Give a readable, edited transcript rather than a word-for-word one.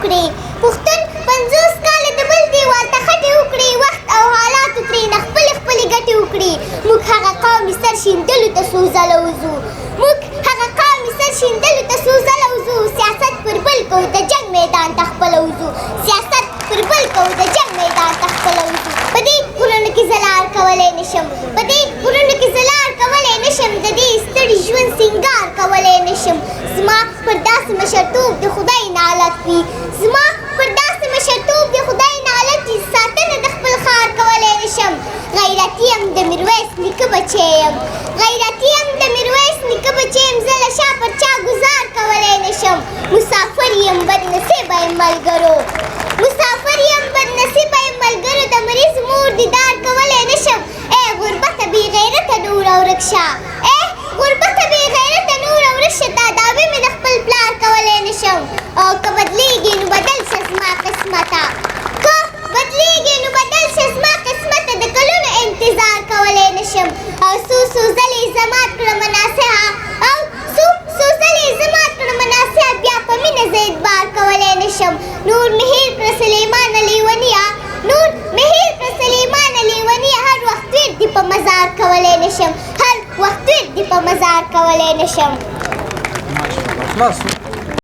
وکړې. پښتون 50 کاله د بل دیوال ته خټې وکړې، وخت او حالاتو ترېنه خپلې ګټې وکړې. موږ هغه قوم سر شیندلو ته څو ځله وځو، موږ هغه قوم سر شیندلو ته څو ځله وځو. سیاست پر بل کوو د جنګ میدان ته خپله وځو، سیاست پر بل کوو د جنګ میدان ته خپله وځو. په دې غرونو کې زه لار کولی نشم، په دې غرونو کې زه لار کولی نشم، د دې ستړي ژوند سینګار کولی نشم. زما پر داسې مشرتوب د خدای نالت وي، زما پر داسې مشرتوب د خدای نالت وي، ساتنه د خپل ښار کولی نشم. غیرتي یم د میرویس نیکه بچی یم، غیرتي یم د میرویس نیکه بچی یم، زه له شا پر چا ګزار کولی نشم. مسافر یم بدنصیبه یم ملګرو، مسافر یم بدنصیبه یم ملګرو، د مریض مور دیدار کولی نشم. ای غربته بې غیرته نوره ورک شه، ای غربته بې غیرته نوره ورک شه، دا دعوې مې د خپل پلار کولی نشم. او که بدلېږي نو بدل شه زما قسمته، که بدلېږي نو بدل شه زما قسمته، د کلونو انتظار کولی نشم. او څو ځلې زه مات کړم ناصحه، او څو ځلې زه مات کړم ناصحه، بیا په مینه زه اعتبار کولی نشم. نور مې هېر کړه سلیمانه لیونیه، نور مې هېر کړه سلیمانه لیونیه، هر وخت ویر دې په مزار کولی نشم، هر وخت ویر دې په مزار کولی نشم.